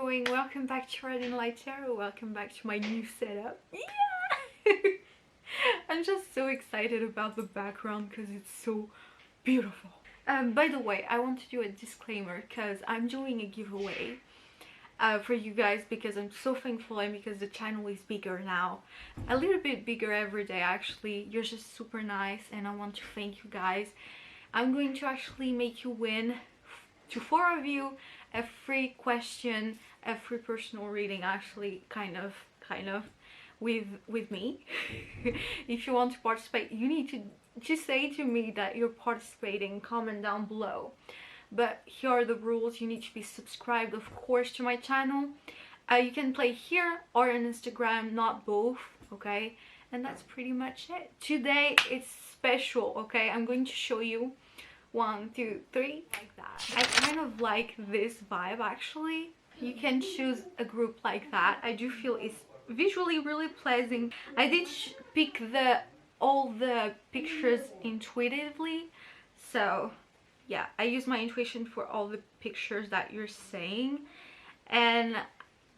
doing? Welcome back to Riding Light Tarot. Welcome back to my new setup. Yeah! I'm just so excited about the background because it's so beautiful. By the way, I want to do a disclaimer because I'm doing a giveaway for you guys because I'm so thankful and because the channel is bigger now. A little bit bigger every day actually. You're just super nice and I want to thank you guys. I'm going to actually make you win, to 4 of you, a free question, a free personal reading, actually kind of with me. If you want to participate, you need to just say to me that you're participating, comment down below. But here are the rules. You need to be subscribed, of course, to my channel. You can play here or on Instagram, not both, okay? And that's pretty much it. Today it's special, okay? I'm going to show you 1, 2, 3, like that. I kind of like this vibe actually. You can choose a group like that. I do feel it's visually really pleasant. I did pick all the pictures intuitively, so yeah, I use my intuition for all the pictures that you're saying, and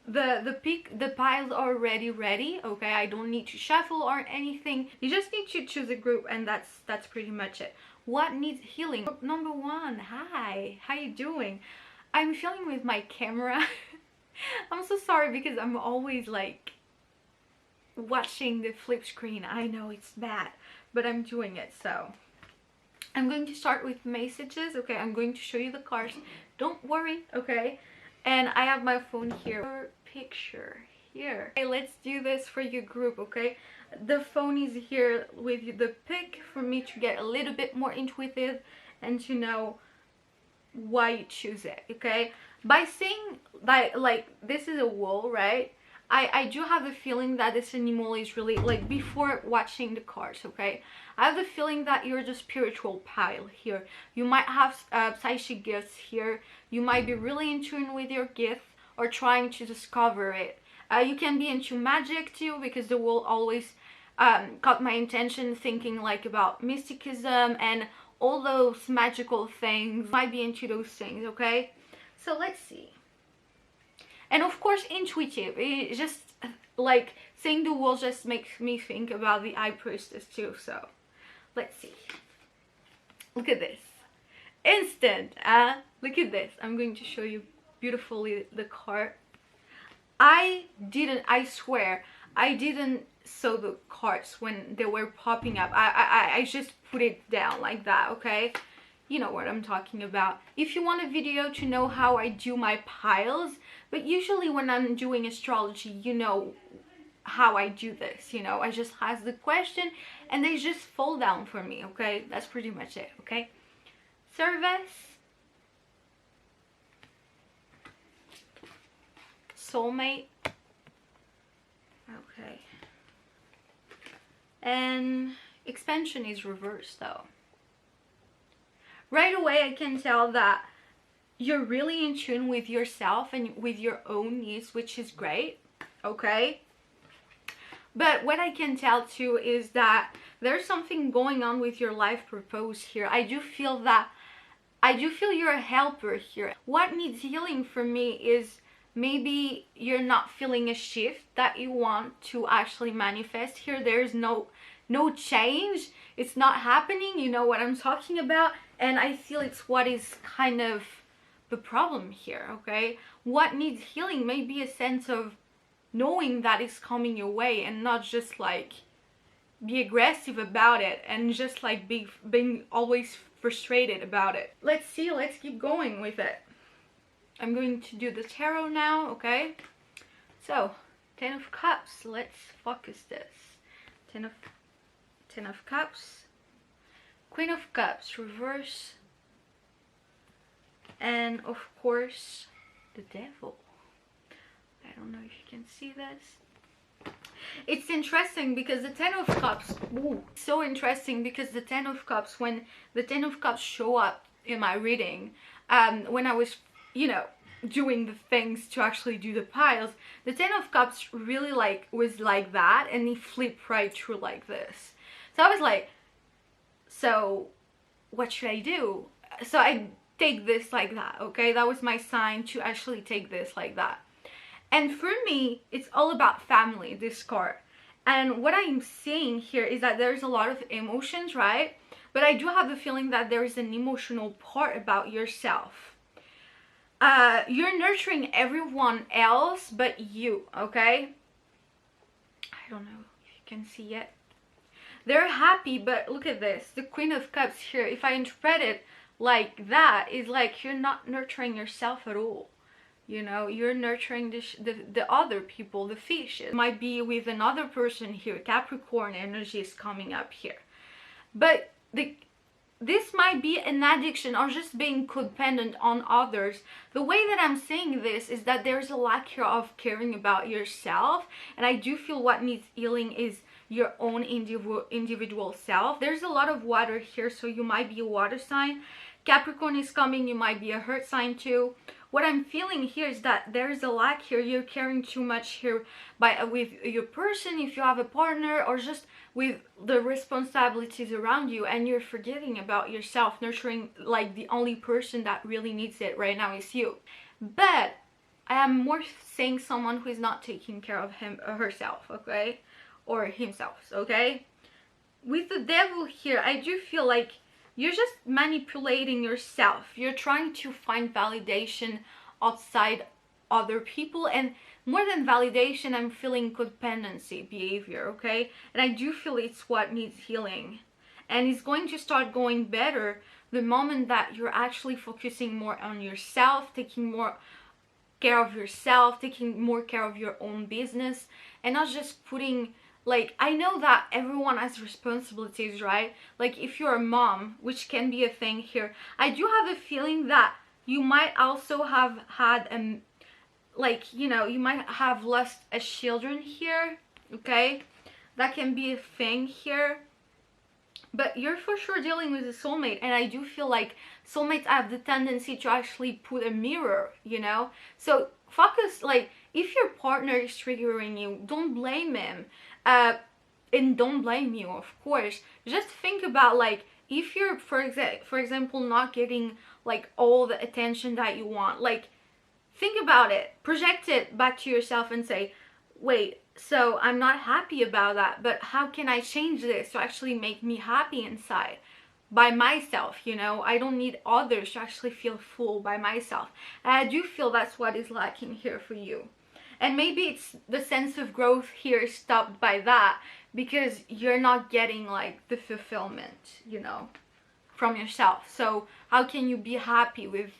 the piles are already ready, okay? I don't need to shuffle or anything. You just need to choose a group and that's pretty much it. What needs healing? Number 1, hi, how you doing? I'm filming with my camera. I'm so sorry because I'm always like watching the flip screen. I know it's bad, but I'm doing it. So I'm going to start with messages, okay? I'm going to show you the cards, don't worry, okay? And I have my phone here. Picture here. Okay, let's do this for your group, okay? The phone is here with the pick for me to get a little bit more intuitive and to know why you choose it, okay? By saying that, like, this is a wool, right? I do have a feeling that this animal is really, like, before watching the cards, okay? I have the feeling that you're the spiritual pile here. You might have psychic gifts here. You might be really in tune with your gift or trying to discover it. You can be into magic too, because the wool always caught my attention, thinking like about mysticism and all those magical things. Might be into those things, okay? So let's see. And of course intuitive. It just, like, saying the wool just makes me think about the High Priestess too. So let's see. Look at this. Instant. Look at this. I'm going to show you beautifully the card. I swear I didn't sew the cards when they were popping up. I just put it down like that, okay? You know what I'm talking about. If you want a video to know how I do my piles, but usually when I'm doing astrology, you know how I do this, you know? I just ask the question and they just fall down for me, okay? That's pretty much it, okay? Service. Soulmate. Okay. And expansion is reversed though. Right away I can tell that you're really in tune with yourself and with your own needs, which is great, okay? But what I can tell too is that there's something going on with your life purpose here. I do feel you're a helper here. What needs healing for me is maybe you're not feeling a shift that you want to actually manifest here. There's no change. It's not happening. You know what I'm talking about? And I feel it's what is kind of the problem here, okay? What needs healing may be a sense of knowing that it's coming your way and not just like be aggressive about it and just like being always frustrated about it. Let's see, let's keep going with it. I'm going to do the tarot now, okay? So, 10 of Cups, let's focus this. 10 of Cups, Queen of Cups, reverse, and of course, the Devil. I don't know if you can see this. It's interesting because the 10 of Cups, ooh, so interesting because the 10 of Cups, when the 10 of Cups show up in my reading, when I was, you know, doing the things to actually do the piles, the 10 of Cups really was like that, and he flipped right through like this. So I was like, so what should I do? So I take this like that, okay? That was my sign to actually take this like that. And for me, it's all about family, this card. And what I'm seeing here is that there's a lot of emotions, right? But I do have the feeling that there is an emotional part about yourself. You're nurturing everyone else but you, okay? I don't know if you can see it. They're happy, but look at this. The Queen of Cups here, if I interpret it like that, is like you're not nurturing yourself at all. You know, you're nurturing the other people, the fishes. Might be with another person here. Capricorn energy is coming up here. But this might be an addiction or just being codependent on others. The way that I'm saying this is that there's a lack here of caring about yourself. And I do feel what needs healing is your own individual self. There's a lot of water here, so you might be a water sign. Capricorn is coming, you might be a earth sign too. What I'm feeling here is that there's a lack here. You're caring too much here with your person, if you have a partner, or just with the responsibilities around you, and you're forgetting about yourself, nurturing like the only person that really needs it right now is you. But I am more saying someone who is not taking care of him or herself, okay? Or himself, okay? With the Devil here, I do feel like you're just manipulating yourself. You're trying to find validation outside other people, and more than validation, I'm feeling codependency behavior, okay? And I do feel it's what needs healing. And it's going to start going better the moment that you're actually focusing more on yourself, taking more care of yourself, taking more care of your own business, and not just putting, like, I know that everyone has responsibilities, right? Like if you're a mom, which can be a thing here, I do have a feeling that you might also have had like, you know, you might have lost a children here, okay? That can be a thing here. But you're for sure dealing with a soulmate, and I do feel like soulmates have the tendency to actually put a mirror, you know? So focus, like, if your partner is triggering you, don't blame him. And don't blame you, of course. Just think about, like, if you're, for example, not getting, like, all the attention that you want, like, think about it, project it back to yourself and say, wait, so I'm not happy about that, but how can I change this to actually make me happy inside by myself, you know? I don't need others to actually feel full by myself. And I do feel that's what is lacking here for you. And maybe it's the sense of growth here is stopped by that because you're not getting like the fulfillment, you know, from yourself. So how can you be happy with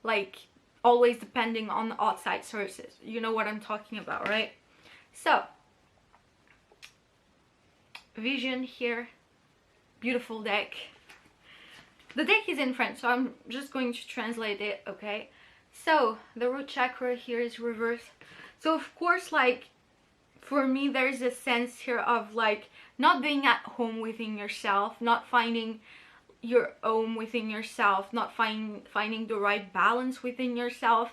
like always depending on outside sources? You know what I'm talking about, right? So vision here, beautiful deck. The deck is in French, so I'm just going to translate it, okay? So the root chakra here is reversed. So of course, like, for me, there's a sense here of like not being at home within yourself, not finding your own within yourself, not finding the right balance within yourself.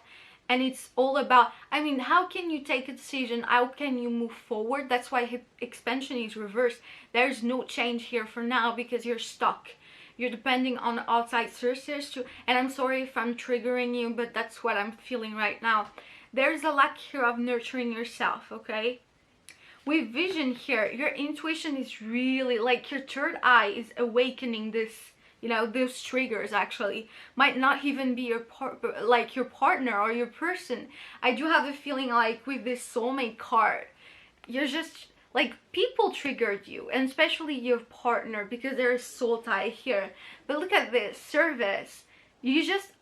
And it's all about, I mean, how can you take a decision? How can you move forward? That's why expansion is reversed. There's no change here for now because you're stuck. You're depending on outside sources too. And I'm sorry if I'm triggering you, but that's what I'm feeling right now. There's a lack here of nurturing yourself, okay? With vision here, your intuition is really, like, your third eye is awakening this, you know, those triggers actually. Might not even be your your partner or your person. I do have a feeling like with this soulmate card, you're just, like, people triggered you, and especially your partner, because there is soul tie here. But look at this, service. You just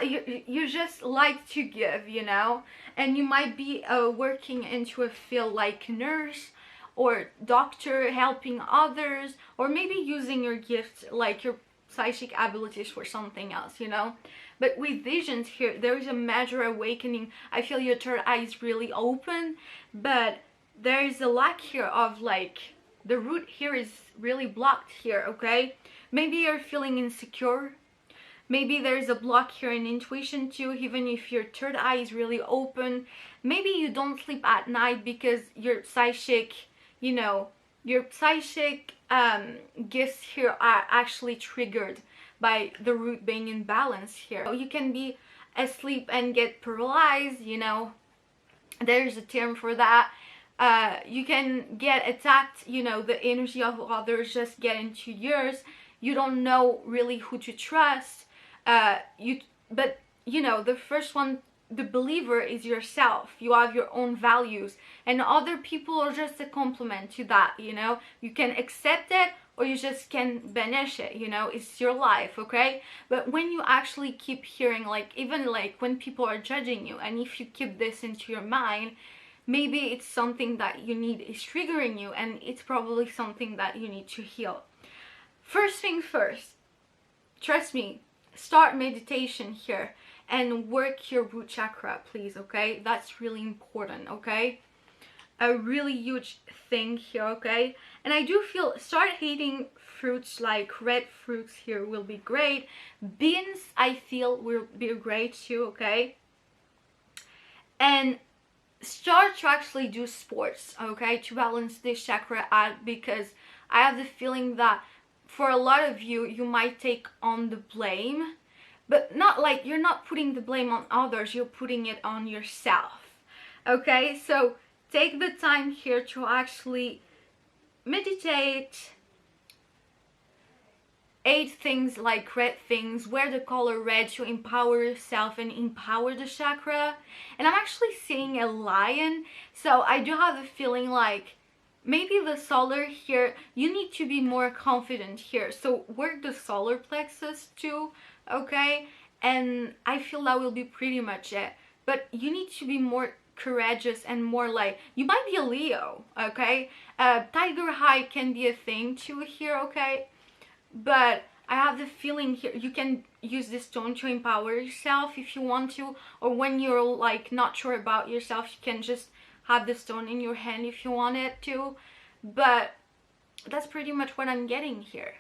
you just like to give, you know, and you might be working into a field like nurse or doctor, helping others, or maybe using your gifts, like your psychic abilities, for something else, you know. But with visions here, there is a major awakening. I feel your third eye is really open, but there is a lack here of, like, the root here is really blocked here, okay? Maybe you're feeling insecure. Maybe there's a block here in intuition too, even if your third eye is really open. Maybe you don't sleep at night because your psychic, you know, your psychic gifts here are actually triggered by the root being in balance here. You can be asleep and get paralyzed, you know. There's a term for that. You can get attacked, you know, the energy of others just get into yours. You don't know really who to trust. But you know, the first one, the believer, is yourself. You have your own values, and other people are just a complement to that, you know. You can accept it or you just can banish it, you know. It's your life, okay? But when you actually keep hearing, like, even like when people are judging you, and if you keep this into your mind, maybe it's something that you need is triggering you, and it's probably something that you need to heal. First thing first, trust me, start meditation here and work your root chakra, please, okay? That's really important, okay? A really huge thing here, okay? And I do feel, start eating fruits, like red fruits here will be great. Beans, I feel, will be great too, okay? And start to actually do sports, okay, to balance this chakra out, because I have the feeling that for a lot of you, you might take on the blame, but not like, you're not putting the blame on others, you're putting it on yourself, okay? So take the time here to actually meditate, eat things like red things, wear the color red to empower yourself and empower the chakra. And I'm actually seeing a lion, so I do have a feeling like maybe the solar here, you need to be more confident here, so work the solar plexus too, okay? And I feel that will be pretty much it. But you need to be more courageous and more like, you might be a Leo, okay? Tiger high can be a thing too here, okay? But I have the feeling here you can use this stone to empower yourself if you want to, or when you're like not sure about yourself, you can just have the stone in your hand if you want it to. But that's pretty much what I'm getting here.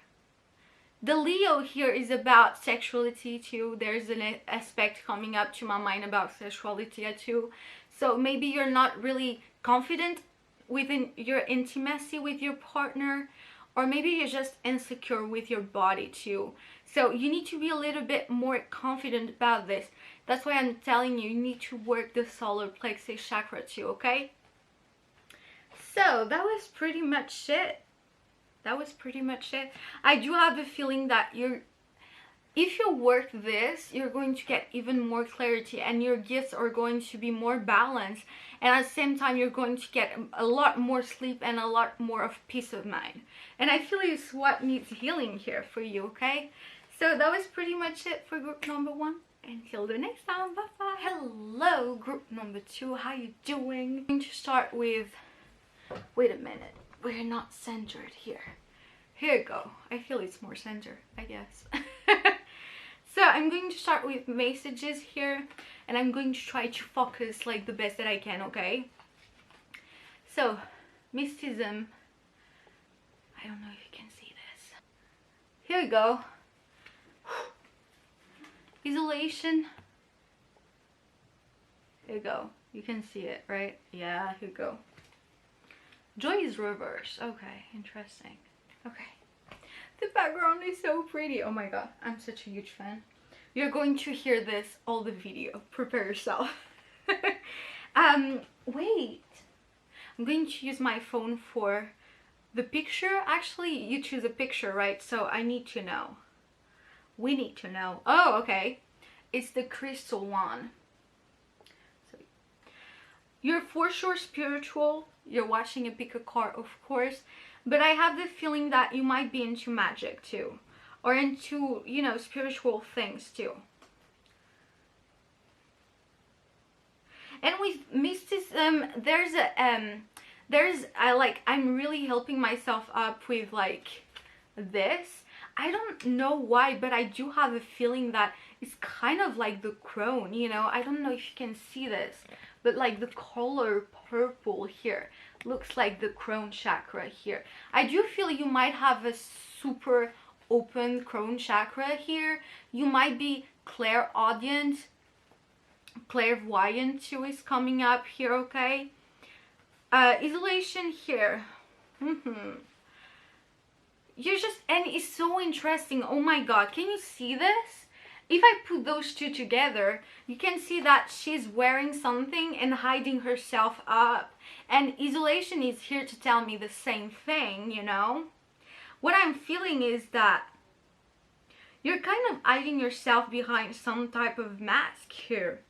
The Leo here is about sexuality too. There's an aspect coming up to my mind about sexuality too. So maybe you're not really confident within your intimacy with your partner, or maybe you're just insecure with your body too. So you need to be a little bit more confident about this. That's why I'm telling you, you need to work the solar plexus chakra too, okay? So that was pretty much it. That was pretty much it. I do have a feeling that if you work this, you're going to get even more clarity, and your gifts are going to be more balanced, and at the same time you're going to get a lot more sleep and a lot more of peace of mind. And I feel it's what needs healing here for you, okay? So that was pretty much it for group number 1. Until the next time, bye bye. Hello group number 2, how you doing? I'm going to start with, wait a minute, we're not centered here. Here you go. I feel it's more centered, I guess. So I'm going to start with messages here, and I'm going to try to focus like the best that I can, okay? So, mysticism. I don't know if you can see this. Here we go. Isolation. Here you go. You can see it, right? Yeah, here you go. Joy is reverse. Okay, interesting. Okay. The background is so pretty. Oh my god, I'm such a huge fan. You're going to hear this all the video. Prepare yourself. Wait. I'm going to use my phone for the picture. Actually, you choose a picture, right? So I need to know. We need to know. Oh, okay. It's the crystal one. So you're for sure spiritual. You're watching a pickacard, of course. But I have the feeling that you might be into magic too, or into, you know, spiritual things too. And with mysticism, I'm really helping myself up with like this. I don't know why, but I do have a feeling that it's kind of like the crown, you know. I don't know if you can see this, but like the color purple here looks like the crown chakra here. I do feel you might have a super open crown chakra here. You might be clairaudient, clairvoyant too is coming up here, okay? Isolation here. You're just, and it's so interesting. Oh my god, can you see this? if I put those two together, you can see that she's wearing something and hiding herself up. And isolation is here to tell me the same thing, you know? What I'm feeling is that you're kind of hiding yourself behind some type of mask here.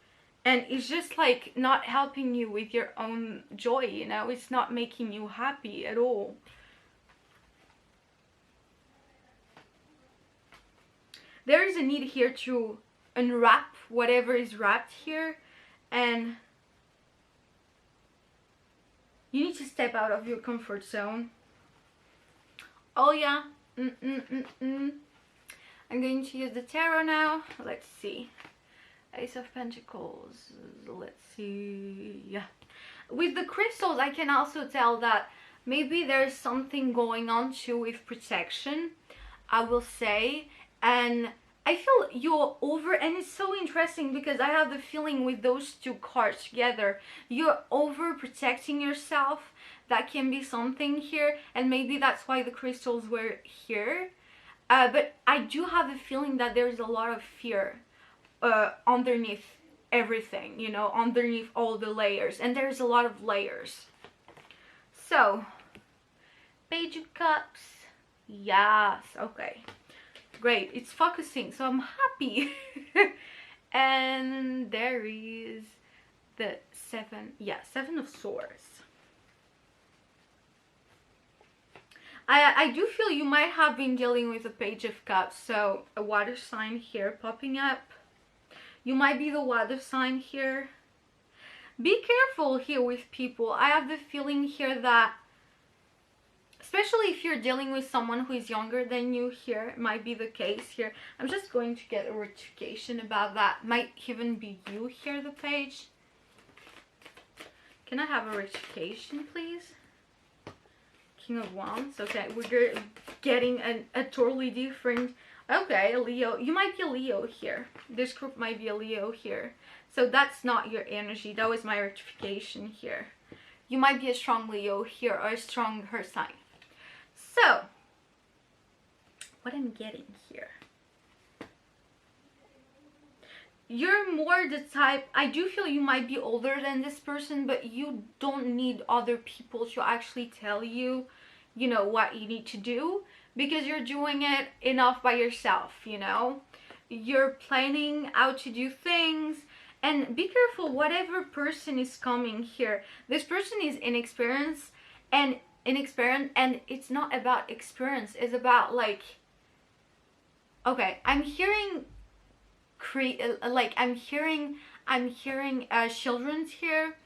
And it's just like not helping you with your own joy, you know? It's not making you happy at all. There is a need here to unwrap whatever is wrapped here, and you need to step out of your comfort zone. Oh yeah. I'm going to use the tarot now. Let's see. Ace of Pentacles. Let's see. Yeah. With the crystals, I can also tell that maybe there's something going on too with protection, I will say. And I feel you're over, and it's so interesting because I have the feeling with those two cards together, you're over protecting yourself. That can be something here, and maybe that's why the crystals were here. But I do have a feeling that there's a lot of fear underneath everything, you know, underneath all the layers, and there's a lot of layers. So, Page of Cups. Yes, okay. Great, it's focusing, so I'm happy. And there is the Seven of Swords. I do feel you might have been dealing with a Page of Cups, so a water sign here popping up. You might be the water sign here. Be careful here with people. I have the feeling here that, especially if you're dealing with someone who is younger than you here, it might be the case here. I'm just going to get a rectification about that. Might even be you here, the page. Can I have a rectification, please? King of Wands. Okay, we're getting a totally different... Okay, a Leo. You might be a Leo here. This group might be a Leo here. So that's not your energy. That was my rectification here. You might be a strong Leo here or a strong her sign. So, what I'm getting here. You're more the type, I do feel you might be older than this person, but you don't need other people to actually tell you, you know, what you need to do, because you're doing it enough by yourself, you know. You're planning how to do things, and be careful whatever person is coming here. This person is inexperienced, and it's not about experience, it's about like, okay, I'm hearing I'm hearing children's here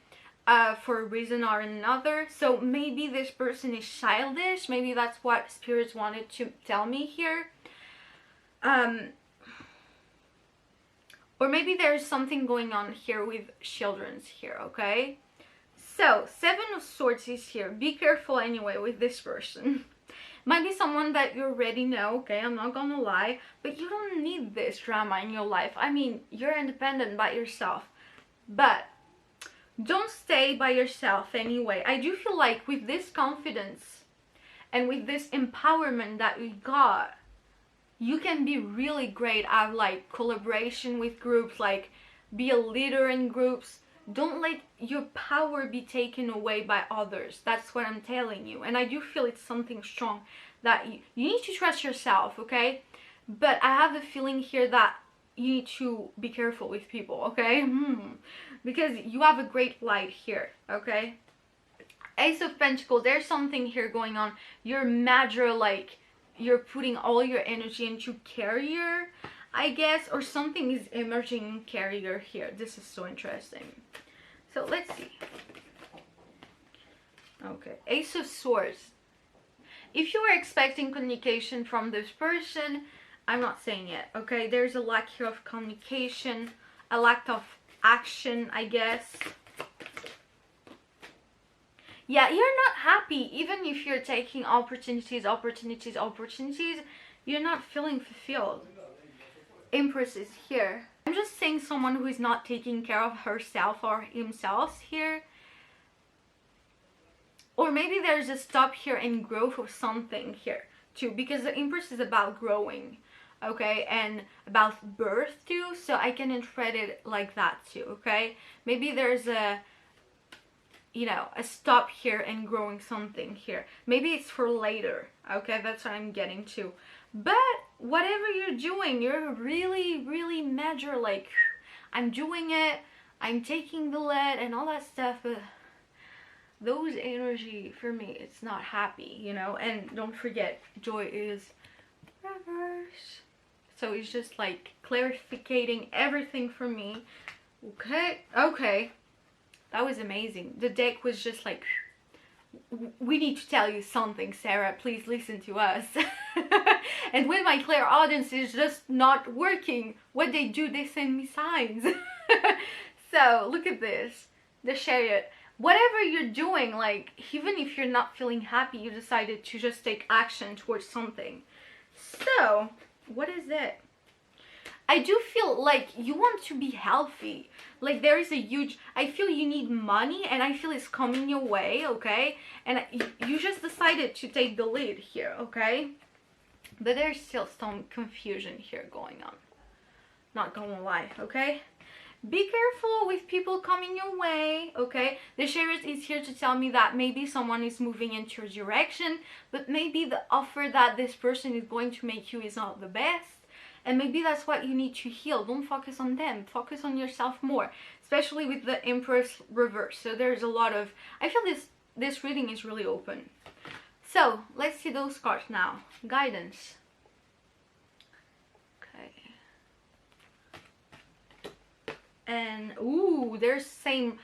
for a reason or another. So maybe this person is childish. Maybe that's what spirits wanted to tell me here. Or maybe there's something going on here with children's here, okay? So, Seven of Swords is here. Be careful anyway with this person. Might be someone that you already know, okay, I'm not gonna lie, but you don't need this drama in your life. I mean, you're independent by yourself, but don't stay by yourself anyway. I do feel like with this confidence and with this empowerment that we got, you can be really great at like collaboration with groups, like be a leader in groups. Don't let your power be taken away by others. That's what I'm telling you. And I do feel it's something strong that you need to trust yourself, okay? But I have the feeling here that you need to be careful with people, okay? Because you have a great light here, okay? Ace of Pentacles, there's something here going on. You're major, like, you're putting all your energy into Carrier, I guess, or something is emerging in Carrier here. This is so interesting. So let's see. Okay, Ace of Swords. If you were expecting communication from this person, I'm not saying it, okay? There's a lack here of communication, a lack of action, I guess. Yeah, you're not happy. Even if you're taking opportunities, you're not feeling fulfilled. Empress is here. I'm just saying someone who is not taking care of herself or himself here. Or maybe there's a stop here in growth or something here too, because the Empress is about growing. okay, and about birth too, so I can interpret it like that too, okay? Maybe there's a, you know, a stop here and growing something here. Maybe it's for later, okay? That's what I'm getting to. But whatever you're doing, you're really major, like, I'm doing it, I'm taking the lead and all that stuff, but those energy, for me, it's not happy, you know? And don't forget, joy is reverse. So it's just like clarificating everything for me. Okay, okay. That was amazing. The deck was just like, we need to tell you something, Sarah. Please listen to us. And when my clairaudience is just not working, what they do, they send me signs. So look at this, the Chariot. Whatever you're doing, like, even if you're not feeling happy, you decided to just take action towards something. So what is it? I do feel like you want to be healthy. Like, there is a huge, I feel you need money, and I feel it's coming your way, okay? And you just decided to take the lead here, okay? But there's still some confusion here going on. Not gonna lie, okay? Be careful with people coming your way, okay? The Chariot is here to tell me that maybe someone is moving into your direction, but maybe the offer that this person is going to make you is not the best. And maybe that's what you need to heal. Don't focus on them. Focus on yourself more, especially with the Empress reverse. So there's a lot of, I feel this reading is really open. So let's see those cards now. Guidance. And ooh, there's same.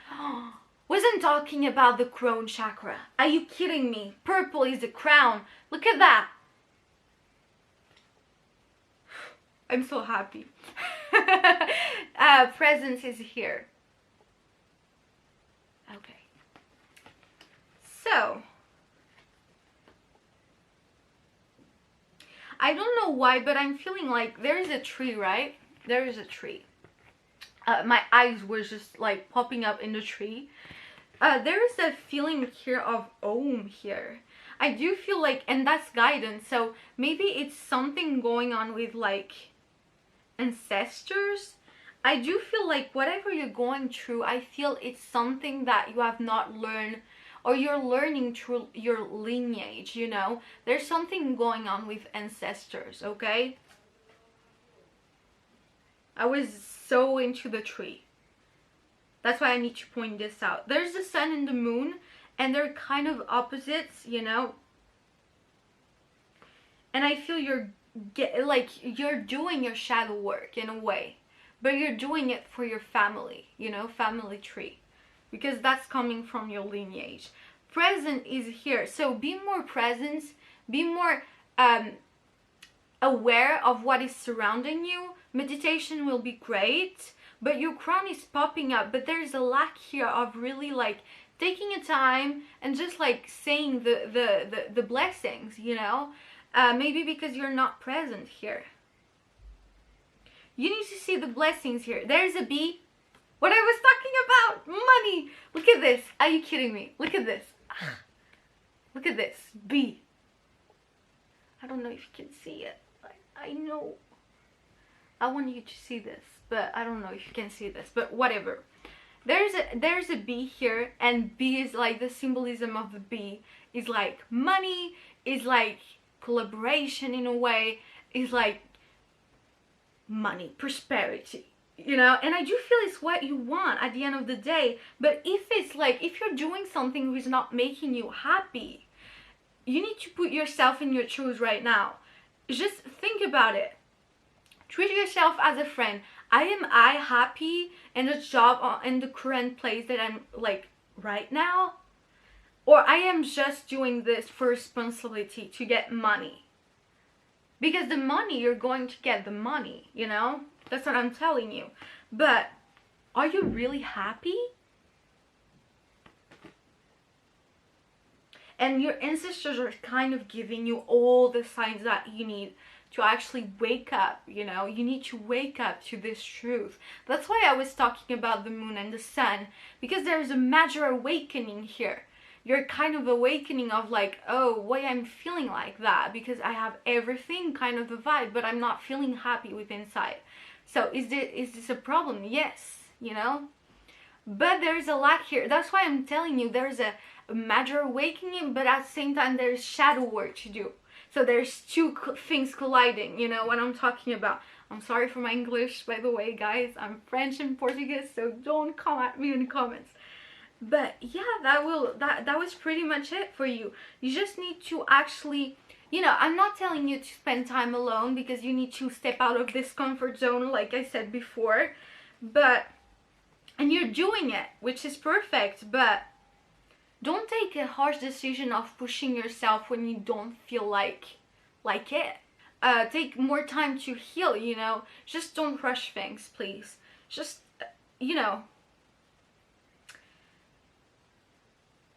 Wasn't talking about the crown chakra. Are you kidding me? Purple is the crown. Look at that. I'm so happy. Presence is here. Okay. So I don't know why, but I'm feeling like there is a tree, right? There is a tree. My eyes were just like popping up in the tree. There is a feeling here of Om here. I do feel like, and that's guidance, so maybe it's something going on with like ancestors. I do feel like whatever you're going through, I feel it's something that you have not learned, or you're learning through your lineage, you know? There's something going on with ancestors, okay? I was so into the tree. That's why I need to point this out. There's the sun and the moon, and they're kind of opposites, you know? And I feel you're doing your shadow work in a way, but you're doing it for your family, you know, family tree, because that's coming from your lineage. Present is here, so be more present, be more aware of what is surrounding you. Meditation will be great, but your crown is popping up, but there's a lack here of really like taking a time and just like saying the blessings, you know? Maybe because you're not present here. You need to see the blessings here. There's a bee. What I was talking about, money. Look at this. Are you kidding me? Look at this. Look at this, bee. I don't know if you can see it. I know. I want you to see this, but I don't know if you can see this, but whatever. There's a bee here, and bee is like the symbolism of the bee is like money, is like collaboration in a way, is like money, prosperity, you know? And I do feel it's what you want at the end of the day. But if it's like, if you're doing something which is not making you happy, you need to put yourself in your shoes right now. Just think about it. Treat yourself as a friend. Am I happy in the job, in the current place that I'm like right now? Or I am just doing this for responsibility to get money? Because the money, you're going to get the money, you know? That's what I'm telling you. But are you really happy? And your ancestors are kind of giving you all the signs that you need to actually wake up, you know? You need to wake up to this truth. That's why I was talking about the moon and the sun, because there's a major awakening here. you're kind of awakening of like, oh, why I'm feeling like that, because I have everything kind of the vibe, but I'm not feeling happy with inside. So is this a problem? Yes, you know, but there's a lack here. That's why I'm telling you there's a major awakening, but at the same time there's shadow work to do. So there's two things colliding, you know what I'm talking about. I'm sorry for my English, by the way, guys. I'm French and Portuguese, so don't come at me in the comments. But yeah, that was pretty much it for you. You just need to actually, you know, I'm not telling you to spend time alone, because you need to step out of this comfort zone, like I said before. But, and you're doing it, which is perfect, but don't take a harsh decision of pushing yourself when you don't feel like it. Take more time to heal, you know. Just don't rush things, please. Just, you know,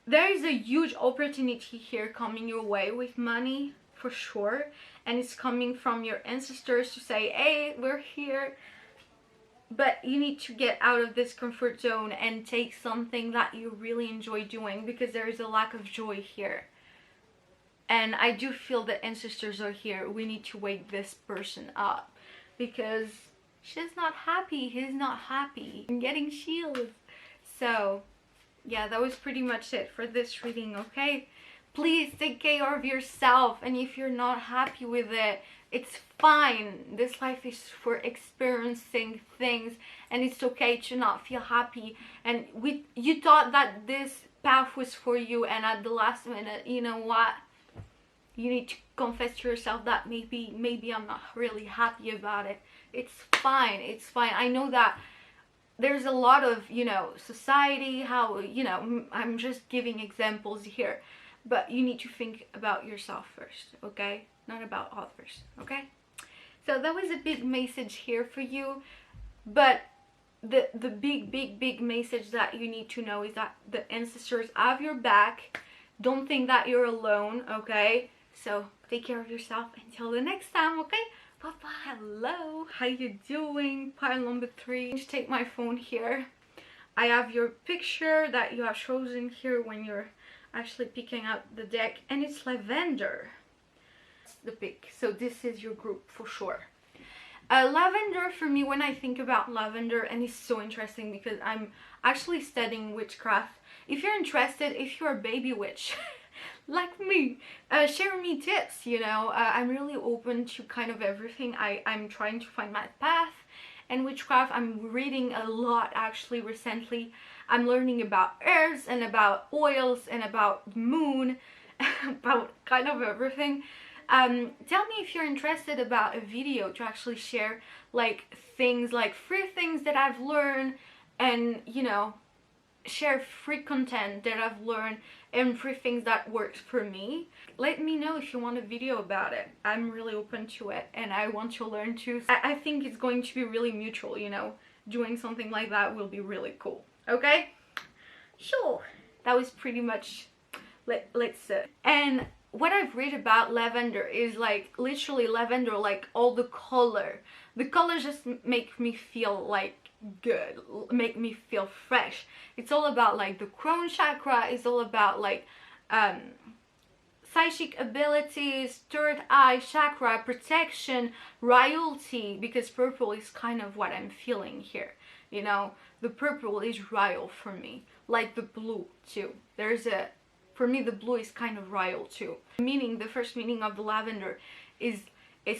there is a huge opportunity here coming your way with money, for sure. And it's coming from your ancestors to say, hey, we're here. But you need to get out of this comfort zone and take something that you really enjoy doing, because there is a lack of joy here. And I do feel that ancestors are here. We need to wake this person up, because she's not happy, he's not happy. I'm getting shields. So yeah, that was pretty much it for this reading, okay? Please take care of yourself, and if you're not happy with it, it's fine. This life is for experiencing things, and it's okay to not feel happy. And you thought that this path was for you, and at the last minute, you know what? You need to confess to yourself that maybe I'm not really happy about it. It's fine. It's fine. I know that there's a lot of, you know, society, how, you know, I'm just giving examples here. But you need to think about yourself first, okay? Not about others, okay? So that was a big message here for you. But the big message that you need to know is that the ancestors have your back. Don't think that you're alone, okay? So take care of yourself until the next time, okay? Bye-bye. Hello, how you doing? Pile number 3. Just take my phone here. I have your picture that you have chosen here when you're actually picking out the deck, and it's lavender. It's the pick. So this is your group for sure. Lavender, for me, when I think about lavender, and it's so interesting because I'm actually studying witchcraft. If you're interested, if you're a baby witch like me, share me tips, you know. I'm really open to kind of everything. I'm trying to find my path. And witchcraft, I'm reading a lot actually recently. I'm learning about herbs and about oils and about moon, about kind of everything. Tell me if you're interested about a video to actually share like things, like free things that I've learned, and you know, share free content that I've learned and free things that works for me. Let me know if you want a video about it. I'm really open to it, and I want to learn too. I think it's going to be really mutual, you know. Doing something like that will be really cool. Okay? Sure. That was pretty much, let's and what I've read about lavender is like literally lavender, like all the color. The colors just make me feel like good, make me feel fresh. It's all about like the crown chakra. It's all about like psychic abilities, third eye chakra, protection, royalty, because purple is kind of what I'm feeling here, you know. The purple is royal for me, like the blue too. There's a, for me the blue is kind of royal too. Meaning, the first meaning of the lavender is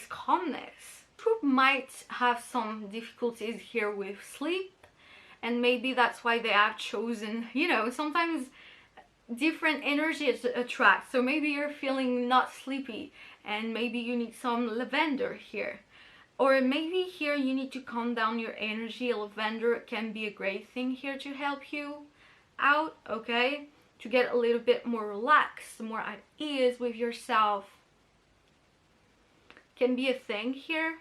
calmness. Group might have some difficulties here with sleep, and maybe that's why they have chosen, you know, sometimes different energies attract. So maybe you're feeling not sleepy and maybe you need some lavender here. Or maybe here you need to calm down your energy. Lavender can be a great thing here to help you out, okay? To get a little bit more relaxed, more at ease with yourself. Can be a thing here.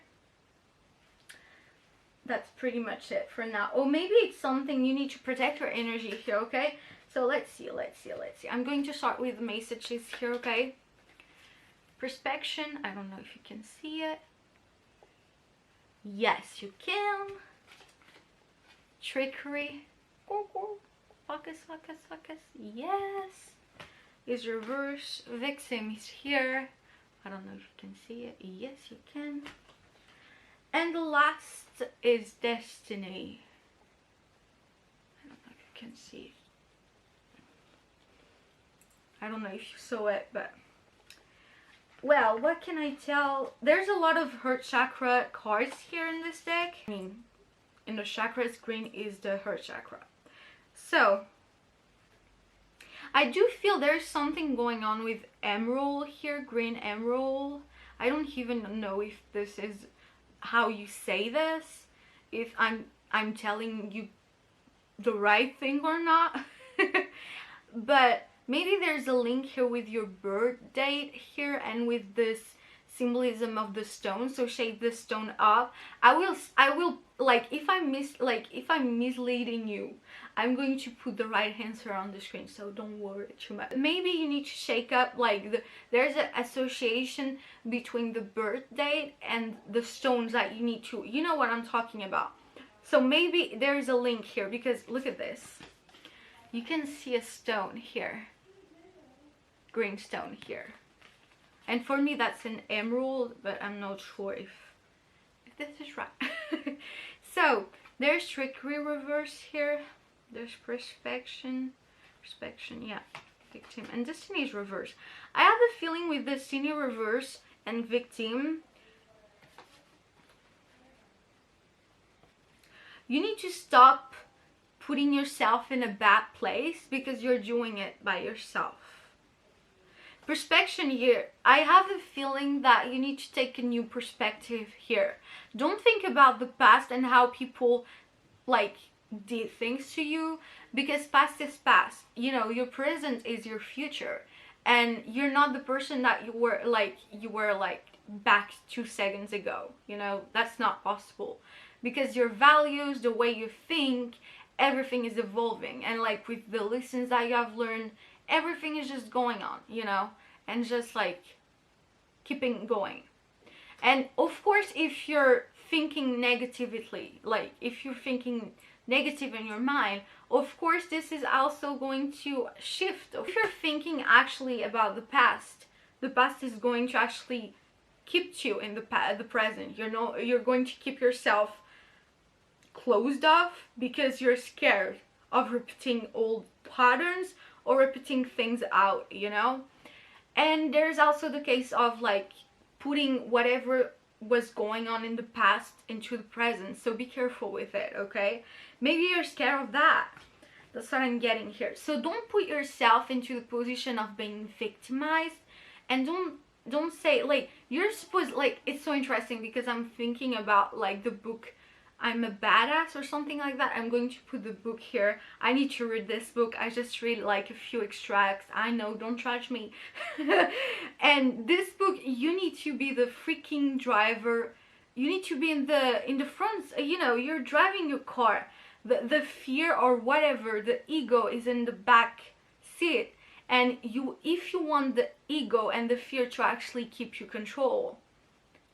That's pretty much it for now. Or maybe it's something you need to protect your energy here, okay? So let's see. I'm going to start with the messages here, okay? Perspection. I don't know if you can see it. Yes, you can. Trickery. Focus. Yes. is reverse. Victim is here. I don't know if you can see it. Yes, you can. And the last is destiny. I don't know if you can see it. I don't know if you saw it, but well, what can I tell? There's a lot of heart chakra cards here in this deck. I mean, in the chakras, green is the heart chakra. So I do feel there's something going on with emerald here, green emerald. I don't even know if this is how you say this, if I'm telling you the right thing or not. But maybe there's a link here with your birth date here and with this symbolism of the stone. So shake the stone up. I will like if I'm misleading you, I'm going to put the right answer on the screen, so don't worry too much. Maybe you need to shake up like there's an association between the birth date and the stones that you need to, you know what I'm talking about. So maybe there's a link here, because look at this. You can see a stone here, green stone here, and for me that's an emerald, but I'm not sure if this is right. So there's trickery reverse here, there's perspection, yeah, victim, and destiny is reverse. I have a feeling with destiny reverse and victim, you need to stop putting yourself in a bad place because you're doing it by yourself. Perspection here, I have a feeling that you need to take a new perspective here. Don't think about the past and how people like did things to you, because past is past. You know, your present is your future, and you're not the person that you were like back 2 seconds ago. You know, that's not possible, because your values, the way you think, everything is evolving, and like with the lessons that you have learned, everything is just going on, you know, and just like keeping going. And of course, if you're thinking negatively, like if you're thinking negative in your mind, of course this is also going to shift. If you're thinking actually about the past is going to actually keep you in the present. You're going to keep yourself closed off because you're scared of repeating old patterns or repeating things out, you know. And there's also the case of like putting whatever was going on in the past into the present, so be careful with it, okay? Maybe you're scared of that. That's what I'm getting here. So don't put yourself into the position of being victimized, and don't say like you're supposed, like, it's so interesting because I'm thinking about like the book I'm a Badass or something like that. I'm going to put the book here. I need to read this book. I just read like a few extracts. I know, don't judge me. And this book, you need to be the freaking driver. You need to be in the front. You know, you're driving your car. The fear or whatever, the ego is in the back seat. And if you want the ego and the fear to actually keep you control,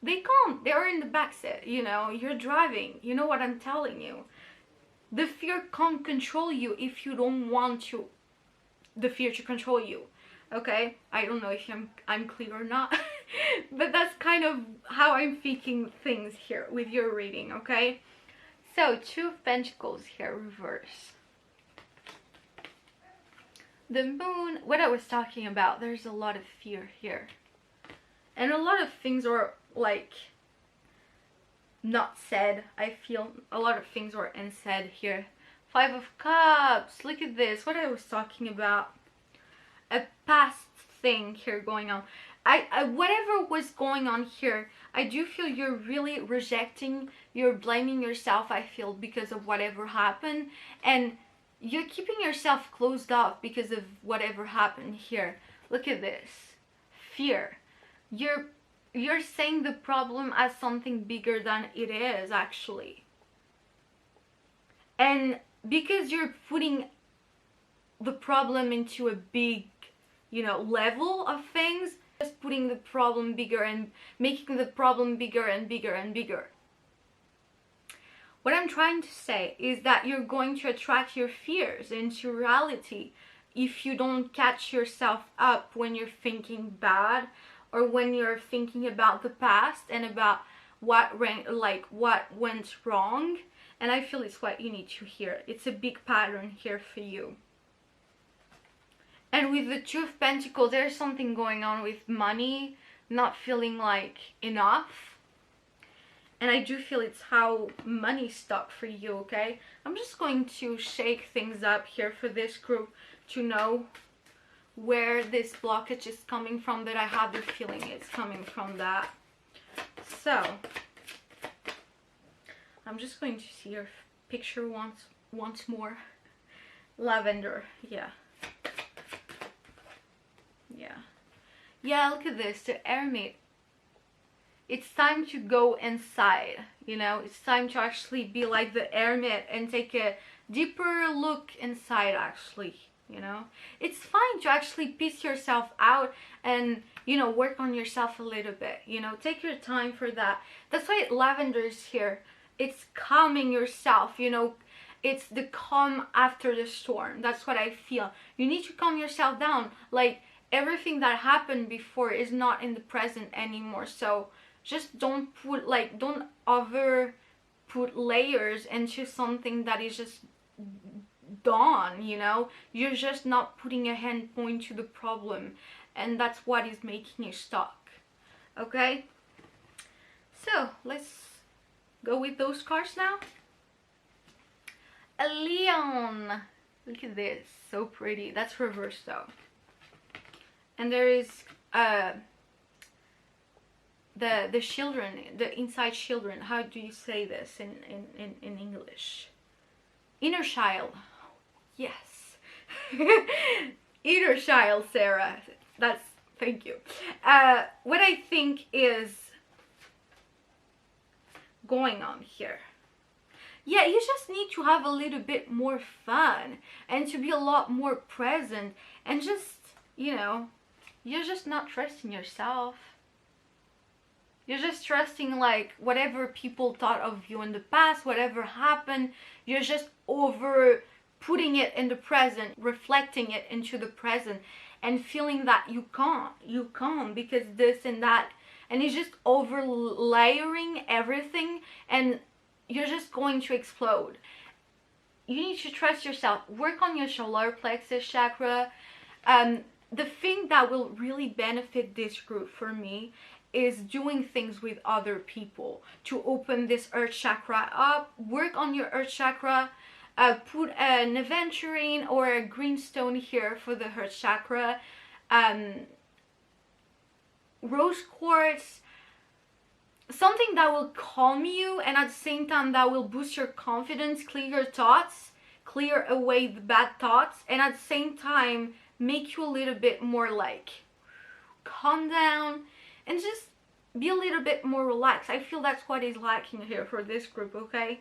they can't. They're in the back seat, you know. You're driving. You know what I'm telling you. The fear can't control you if you don't want the fear to control you. Okay? I don't know if I'm clear or not. But that's kind of how I'm thinking things here with your reading, okay? So, 2 of Pentacles here, reverse. The Moon, what I was talking about, there's a lot of fear here. And a lot of things are like not said. I feel a lot of things are unsaid here. 5 of Cups, look at this, what I was talking about. A past thing here going on. Whatever was going on here, I do feel you're really rejecting, you're blaming yourself, I feel, because of whatever happened, and you're keeping yourself closed off because of whatever happened here. Look at this. Fear. You're saying the problem as something bigger than it is actually. And because you're putting the problem into a big, you know, level of things, just putting the problem bigger and making the problem bigger and bigger and bigger. What I'm trying to say is that you're going to attract your fears into reality. if you don't catch yourself up when you're thinking bad, or when you're thinking about the past and about what went wrong. And I feel it's what you need to hear. It's a big pattern here for you. And with the Two of Pentacles, there's something going on with money, not feeling like enough. And I do feel it's how money's stuck for you, okay? I'm just going to shake things up here for this group to know where this blockage is coming from, that I have the feeling it's coming from that. So, I'm just going to see your picture once more. Lavender, yeah. Yeah, look at this, the Hermit. It's time to go inside, you know? It's time to actually be like the Hermit and take a deeper look inside, actually, you know? It's fine to actually piece yourself out and, you know, work on yourself a little bit, you know? Take your time for that. That's why lavender is here. It's calming yourself, you know? It's the calm after the storm. That's what I feel. You need to calm yourself down. Like, everything that happened before is not in the present anymore. So just don't over put layers into something that is just done, you know? You're just not putting a hand point to the problem, and that's what is making you stuck. Okay, so let's go with those cards now. A Leon, look at this, so pretty. That's reversed though. And there is the children, the inside children. How do you say this in English? Inner child. Yes. Inner child, Sarah. That's, thank you. What I think is going on here. Yeah, you just need to have a little bit more fun and to be a lot more present, and just, you know, you're just not trusting yourself. You're just trusting like whatever people thought of you in the past, whatever happened, you're just over putting it in the present, reflecting it into the present, and feeling that you can't because this and that, and it's just over layering everything, and you're just going to explode. You need to trust yourself. Work on your solar plexus chakra. The thing that will really benefit this group for me is doing things with other people to open this earth chakra up. Work on your earth chakra. Put an aventurine or a green stone here for the earth chakra. Rose quartz. Something that will calm you, and at the same time that will boost your confidence, clear your thoughts, clear away the bad thoughts, and at the same time make you a little bit more like calm down and just be a little bit more relaxed. I feel that's what is lacking here for this group, okay?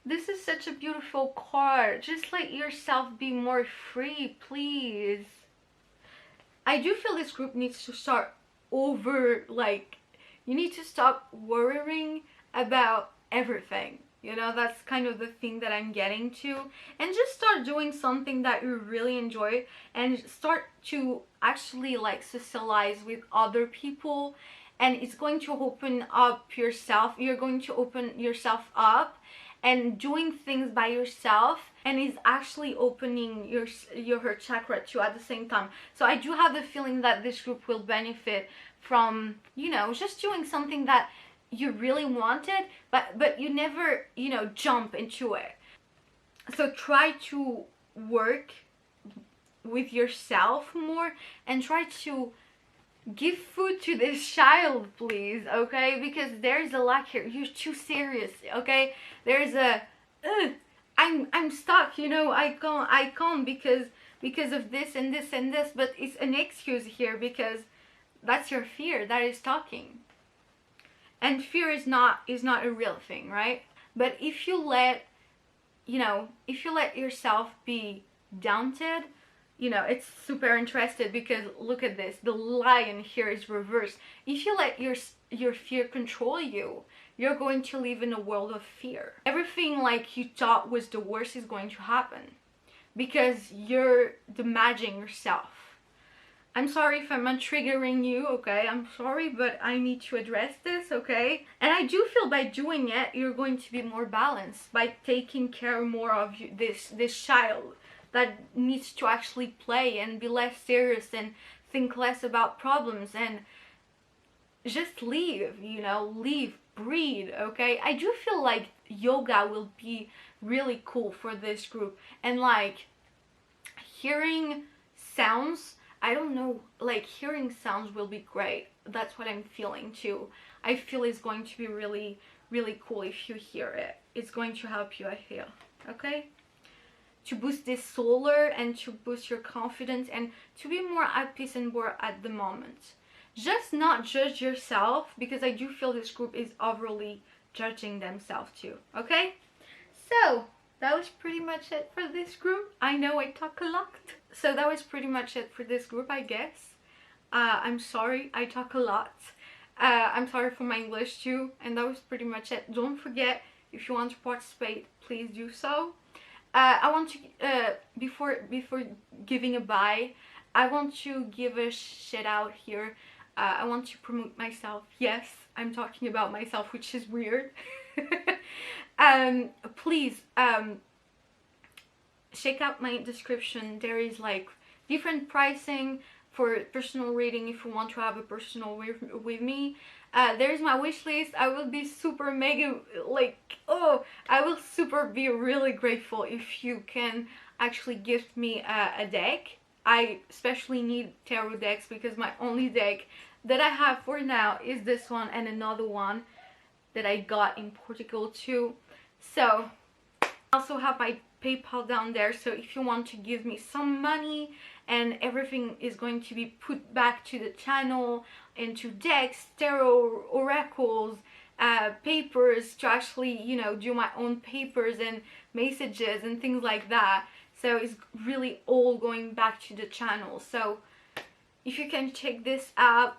This is such a beautiful card. Just let yourself be more free, please. I do feel this group needs to start over, like, you need to stop worrying about everything. You know, that's kind of the thing that I'm getting to. And just start doing something that you really enjoy, and start to actually like socialize with other people. And it's going to open up yourself. You're going to open yourself up and doing things by yourself, and is actually opening your heart chakra too at the same time. So I do have the feeling that this group will benefit from, you know, just doing something that you really wanted, but you never, you know, jump into it. So try to work with yourself more and try to give food to this child, please, okay? Because there's a lack here. You're too serious, okay? There's a I'm stuck, you know, I can't because of this and this and this, but it's an excuse here because that's your fear that is talking. And fear is not a real thing, right? But if you let, you know, if you let yourself be daunted, you know, it's super interesting because look at this, the lion here is reversed. If you let your fear control you, you're going to live in a world of fear. Everything like you thought was the worst is going to happen. because you're damaging yourself. I'm sorry if I'm not triggering you, okay? I'm sorry, but I need to address this, okay? And I do feel by doing it, you're going to be more balanced, by taking care more of you, this child that needs to actually play and be less serious and think less about problems and just live, you know, live, breathe, okay? I do feel like yoga will be really cool for this group, and like hearing sounds, I don't know, like hearing sounds will be great. That's what I'm feeling too. I feel it's going to be really, really cool if you hear it. It's going to help you, I feel, okay? To boost this solar and to boost your confidence and to be more at peace and more at the moment. Just not judge yourself, because I do feel this group is overly judging themselves too, okay? So that was pretty much it for this group. I know I talk a lot. So that was pretty much it for this group, I guess. I'm sorry, I talk a lot. I'm sorry for my English too. And that was pretty much it. Don't forget, if you want to participate, please do so. I want to, before giving a bye, I want to give a shout out here. I want to promote myself. Yes, I'm talking about myself, which is weird. Please check out my description. There is like different pricing for personal reading if you want to have a personal with me. There's my wish list. I will be super mega like, oh, I will super be really grateful if you can actually gift me a deck. I especially need tarot decks because my only deck that I have for now is this one and another one that I got in Portugal too. So I also have my PayPal down there, so if you want to give me some money, and everything is going to be put back to the channel, into decks, tarot, oracles, papers, to actually, you know, do my own papers and messages and things like that. So it's really all going back to the channel. So if you can check this out,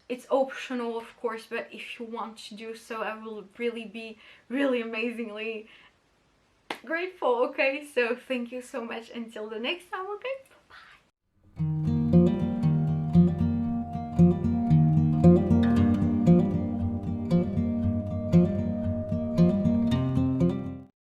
it's optional of course, but if you want to do so, I will really be really amazingly grateful, okay? So thank you so much. Until the next time, okay? Bye.